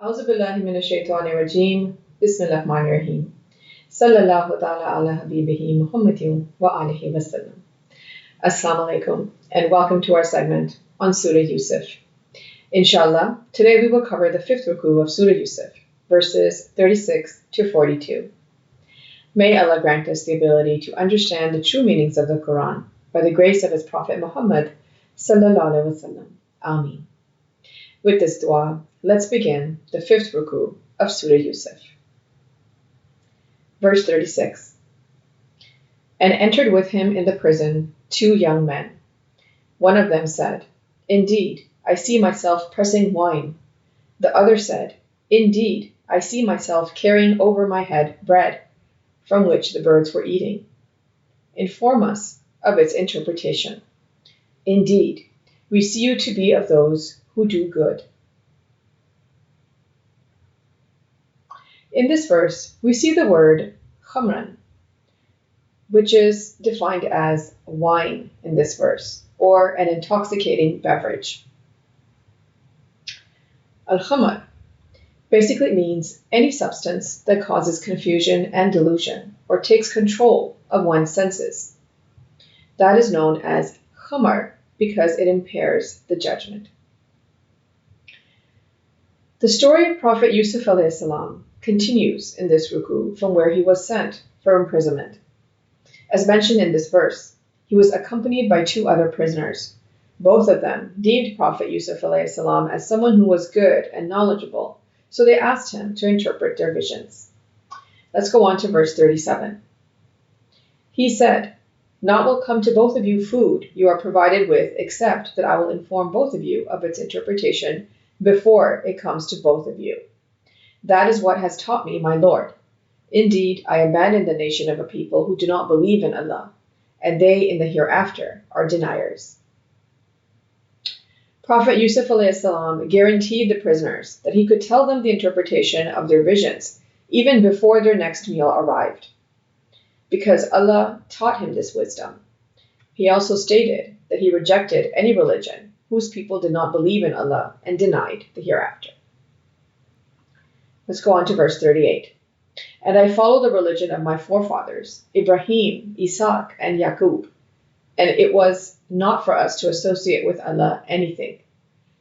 أعوذ بالله من الشيطان الرجيم بسم الله الرحمن الرحيم صلى الله تعالى على حبيبه محمد وآله وسلم. Assalamu alaikum and welcome to our segment on Surah Yusuf. Inshallah, today we will cover the fifth Ruku of Surah Yusuf, verses 36 to 42. May Allah grant us the ability to understand the true meanings of the Quran by the grace of His Prophet Muhammad sallallahu alaihi wasallam. Ameen. With this dua, let's begin the fifth Ruku of Surah Yusuf. Verse 36. And entered with him in the prison 2 young men. One of them said, Indeed, I see myself pressing wine. The other said, Indeed, I see myself carrying over my head bread, from which the birds were eating. Inform us of its interpretation. Indeed, we see you to be of those who do good. In this verse, we see the word khamran, which is defined as wine in this verse, or an intoxicating beverage. Al-khamr basically means any substance that causes confusion and delusion, or takes control of one's senses. That is known as khamr because it impairs the judgment. The story of Prophet Yusuf alayhi salam continues in this ruku from where he was sent for imprisonment. As mentioned in this verse, he was accompanied by 2 other prisoners. Both of them deemed Prophet Yusuf alayhi salam as someone who was good and knowledgeable, so they asked him to interpret their visions. Let's go on to verse 37. He said, Not will come to both of you food you are provided with, except that I will inform both of you of its interpretation before it comes to both of you. That is what has taught me my Lord. Indeed, I abandoned the nation of a people who do not believe in Allah, and they in the hereafter are deniers. Prophet Yusuf alayhi salam guaranteed the prisoners that he could tell them the interpretation of their visions even before their next meal arrived, because Allah taught him this wisdom. He also stated that he rejected any religion whose people did not believe in Allah and denied the hereafter. Let's go on to verse 38. And I followed the religion of my forefathers, Ibrahim, Isaac, and Yaqub, and it was not for us to associate with Allah anything.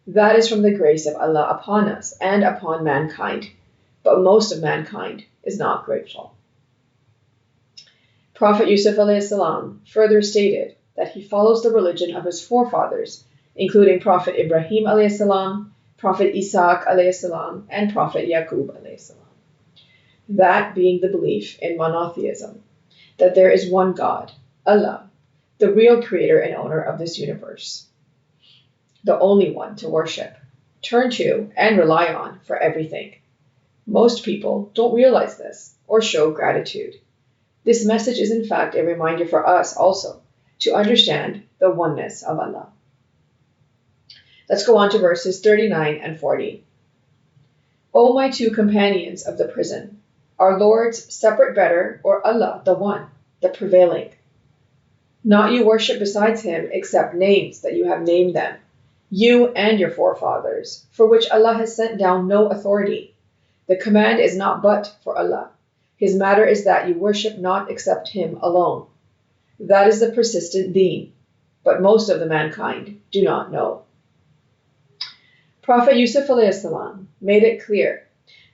That is from the grace of Allah upon us and upon mankind, but most of mankind is not grateful. Prophet Yusuf alayhi salam further stated that he follows the religion of his forefathers, including Prophet Ibrahim alayhi salam, Prophet Isaac alayhi salam, and Prophet Yaqub alayhi salam. That being the belief in monotheism, that there is one God, Allah, the real creator and owner of this universe, the only one to worship, turn to, and rely on for everything. Most people don't realize this or show gratitude. This message is in fact a reminder for us also to understand the oneness of Allah. Let's go on to verses 39 and 40. O my 2 companions of the prison, are lords separate better, or Allah the one, the prevailing? Not you worship besides him except names that you have named them, you and your forefathers, for which Allah has sent down no authority. The command is not but for Allah. His matter is that you worship not except him alone. That is the persistent deen, but most of the mankind do not know. Prophet Yusuf alayhi salam made it clear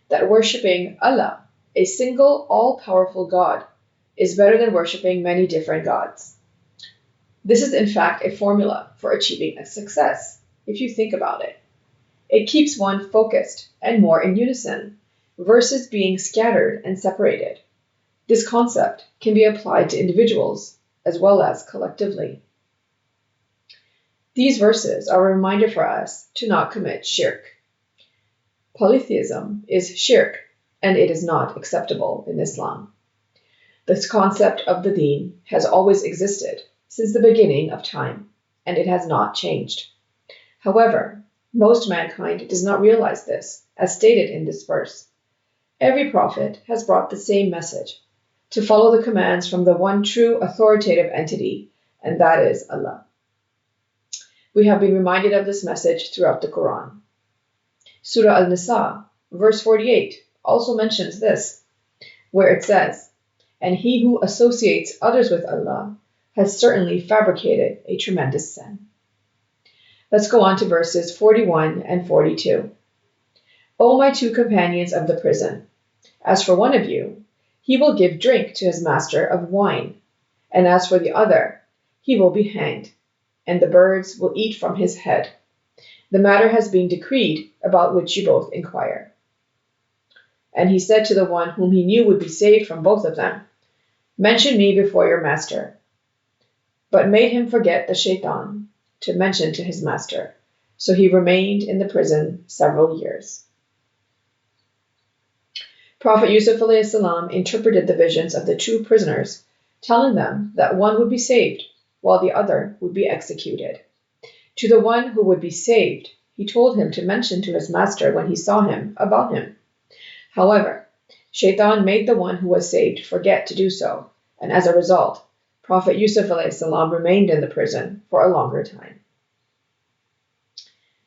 that worshipping Allah, a single all-powerful God, is better than worshipping many different gods. This is in fact a formula for achieving a success, if you think about it. It keeps one focused and more in unison, versus being scattered and separated. This concept can be applied to individuals as well as collectively. These verses are a reminder for us to not commit shirk. Polytheism is shirk, and it is not acceptable in Islam. This concept of the deen has always existed since the beginning of time, and it has not changed. However, most mankind does not realize this, as stated in this verse. Every prophet has brought the same message, to follow the commands from the one true authoritative entity, and that is Allah. We have been reminded of this message throughout the Quran. Surah Al-Nisa Verse 48 also mentions this, where it says, "And he who associates others with Allah has certainly fabricated a tremendous sin." Let's go on to verses 41 and 42. "O my two companions of the prison, as for one of you, he will give drink to his master of wine, and as for the other, he will be hanged, and the birds will eat from his head. The matter has been decreed about which you both inquire." And he said to the one whom he knew would be saved from both of them, "Mention me before your master," but made him forget the shaitan to mention to his master. So he remained in the prison several years. Prophet Yusuf ﷺ interpreted the visions of the two prisoners, telling them that one would be saved while the other would be executed. To the one who would be saved, he told him to mention to his master when he saw him about him. However, Shaitan made the one who was saved forget to do so, and as a result, Prophet Yusuf ﷺ remained in the prison for a longer time.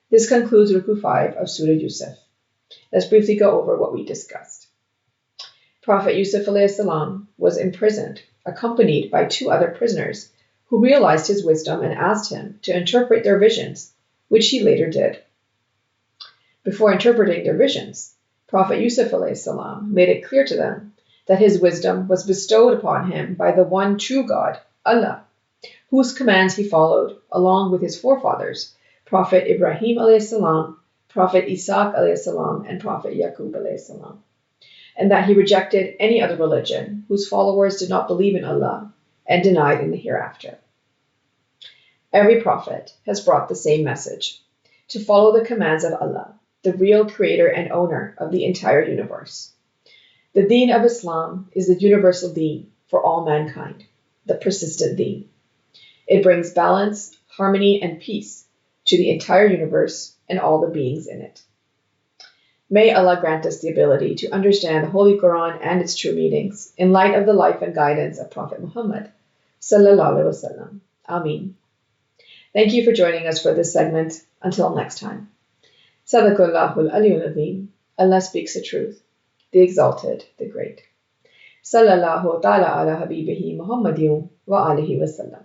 This concludes Ruku 5 of Surah Yusuf. Let's briefly go over what we discussed. Prophet Yusuf ﷺ was imprisoned, accompanied by two other prisoners who realized his wisdom and asked him to interpret their visions, which he later did. Before interpreting their visions, Prophet Yusuf ﷺ made it clear to them that his wisdom was bestowed upon him by the one true God, Allah, whose commands he followed along with his forefathers, Prophet Ibrahim ﷺ, Prophet Isaac ﷺ, and Prophet Yaqub ﷺ, and that he rejected any other religion whose followers did not believe in Allah and denied in the hereafter. Every prophet has brought the same message, to follow the commands of Allah, the real creator and owner of the entire universe. The deen of Islam is the universal deen for all mankind, the persistent deen. It brings balance, harmony, and peace to the entire universe and all the beings in it. May Allah grant us the ability to understand the Holy Quran and its true meanings in light of the life and guidance of Prophet Muhammad sallallahu alaihi wasallam. Ameen. Thank you for joining us for this segment. Until next time. Sadaqallahul Aliyyul Azim. Allah speaks the truth, the exalted, the great. Sallallahu ta'ala ala habibihi Muhammadin wa alihi wasallam.